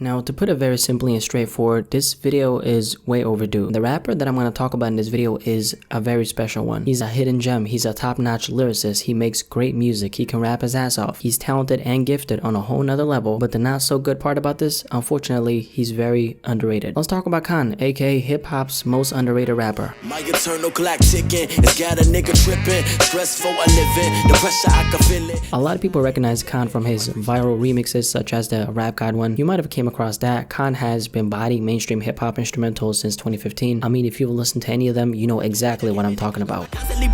Now, to put it very simply and straightforward, this video is way overdue. The rapper that I'm going to talk about in this video is a very special one. He's a hidden gem. He's a top-notch lyricist. He makes great music. He can rap his ass off. He's talented and gifted on a whole nother level. But the not so good part about this, unfortunately, he's very underrated. Let's talk about K.A.A.N, aka hip-hop's most underrated rapper. My eternal clock ticking, it's got a nigga tripping, stress for a living, the pressure I can feel it. A lot of people recognize K.A.A.N from his viral remixes such as the Rap God one. You might have came across that. K.A.A.N has been bodying mainstream hip-hop instrumentals since 2015. I mean, if you've listened to any of them, you know exactly what I'm talking about. K.A.A.N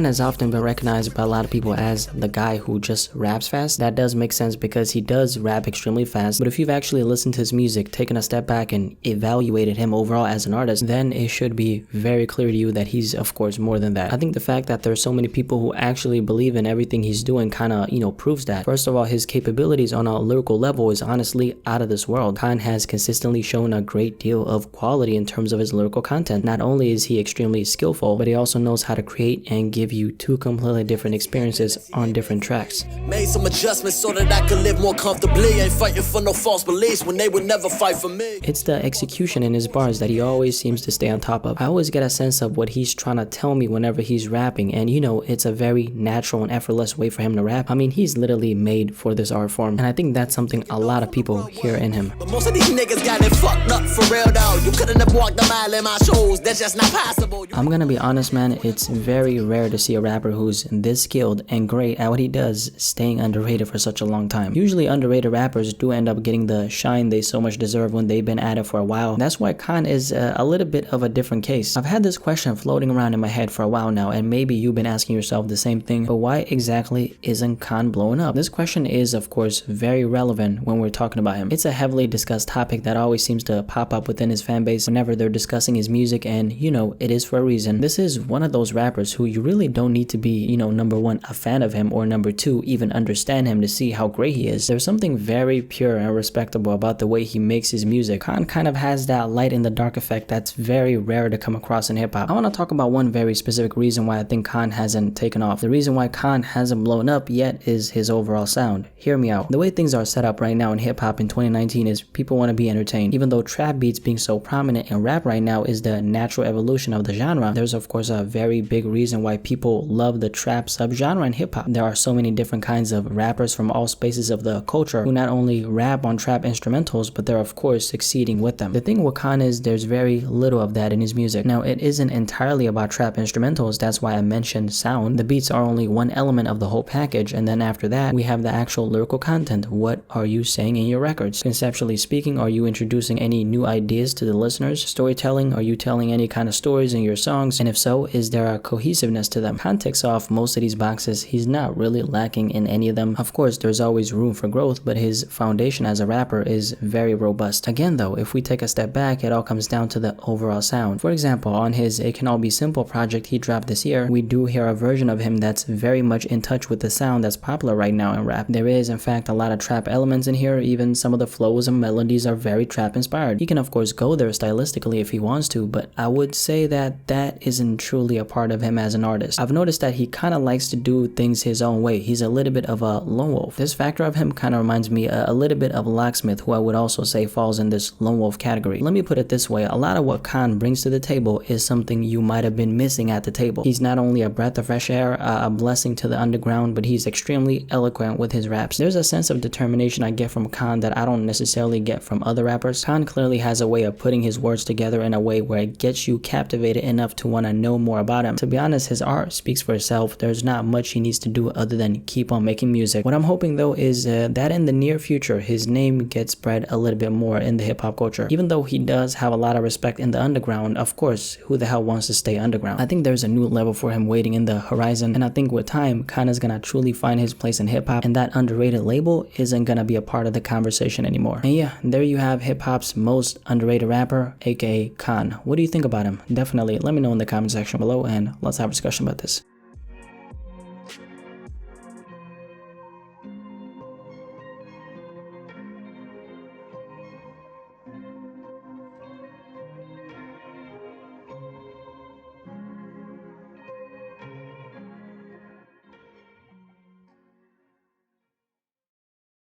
has often been recognized by a lot of people as the guy who just raps fast. That does make sense because he does rap extremely fast, but if you've actually listened to his music, taken a step back and evaluated him overall as an artist, then it should be very clear to you that he's of course more than that. I think the fact that there are so many people who actually believe in everything he's doing kind of, proves that. First of all, his capabilities on a lyrical level is honestly out of this world. K.A.A.N has consistently shown a great deal of quality in terms of his lyrical content. Not only is he extremely skillful, but he also knows how to create and give you two completely different experiences on different tracks. Made some adjustments so that I could live more comfortably. Ain't fighting for no false beliefs when they would never fight for me. It's the execution in his bars that he always seems to stay on top of. I always get a sense of what he's trying to tell me whenever he's rapping, and it's a very natural and effortless way for him to rap. I mean, he's literally made for this art form, and I think that's something a lot of people hear in him. But most of these niggas got it fucked up for real though. You couldn't have walked a mile in my shoes. That's just not possible. I'm gonna be honest, man, it's very rare to see a rapper who's this skilled and great at what he does staying underrated for such a long time. Usually underrated rappers do end up getting the shine they so much deserve when they've been at it for a while. That's why K.A.A.N is a little bit of a different case. I've had this question floating around in my head for a while now, and maybe you've been asking yourself the same thing, but why exactly isn't K.A.A.N blowing up? This question is of course very relevant when we're talking about him. It's a heavily discussed topic that always seems to pop up within his fan base whenever they're discussing his music, and it is for a reason. This is one of those rappers who you really don't need to be, number one, a fan of him, or number two, even understand him to see how great he is. There's something very pure and respectable about the way he makes his music. K.A.A.N kind of has that light in the dark effect that's very rare to come across in hip-hop. I want to talk about one very specific reason why I think K.A.A.N hasn't taken off. The reason why K.A.A.N hasn't blown up yet is his overall sound. Hear me out. The way things are set up right now in hip-hop in 2019 is people want to be entertained. Even though trap beats being so prominent in rap right now is the natural evolution of the genre, there's of course a very big reason why people love the trap subgenre in hip-hop. There are so many different kinds of rappers from all spaces of the culture who not only rap on trap instrumentals, but they're of course succeeding with them. The thing with K.A.A.N is there's very little of that in his music. Now, it isn't entirely about trap instrumentals, that's why I mentioned sound. The beats are only one element of the whole package, and then after that we have the actual lyrical content. What are you saying in your records? Conceptually speaking, are you introducing any new ideas to the listeners? Storytelling, are you telling any kind of stories in your songs? And if so, is there a cohesiveness to them? K.A.A.N ticks off most of these boxes. He's not really lacking in any of them. Of course, there's always room for growth, but his foundation as a rapper is very robust. Again though, if we take a step back, it all comes down to the overall sound. For example, on his It Can All Be Simple project he dropped this year, we do hear a version of him that's very much in touch with the sound that's popular right now in rap. There is in fact a lot of trap elements in here. Even some of the flows and melodies are very trap inspired. He can of course go there stylistically if he wants to, but I would say that that isn't truly a part of him as an artist. I've noticed that he kind of likes to do things his own way. He's a little bit of a lone wolf. This factor of him kind of reminds me a little bit of Locksmith, who I would also say falls in this lone wolf category. Let me put it this way, a lot of what K.A.A.N brings to the table is something you might have been missing at the table. He's not only a breath of fresh air, a blessing to the underground, but he's extremely eloquent with his raps. There's a sense of determination I get from K.A.A.N that I don't necessarily get from other rappers. K.A.A.N clearly has a way of putting his words together in a way where it gets you captivated enough to want to know more about him. To be honest, his art speaks for itself. There's not much he needs to do other than keep on making music. What I'm hoping though is that in the near future his name gets spread a little bit more in the hip-hop culture. Even though he does have a lot of respect in the underground, of course, who the hell wants to stay underground? I think there's a new level for him waiting in the horizon, and I think with time K.A.A.N is gonna truly find his place in hip-hop, and that underrated label isn't gonna be a part of the conversation anymore. And yeah, there you have hip-hop's most underrated rapper, aka K.A.A.N. What do you think about him? Definitely let me know in the comment section below, and let's have a discussion about this.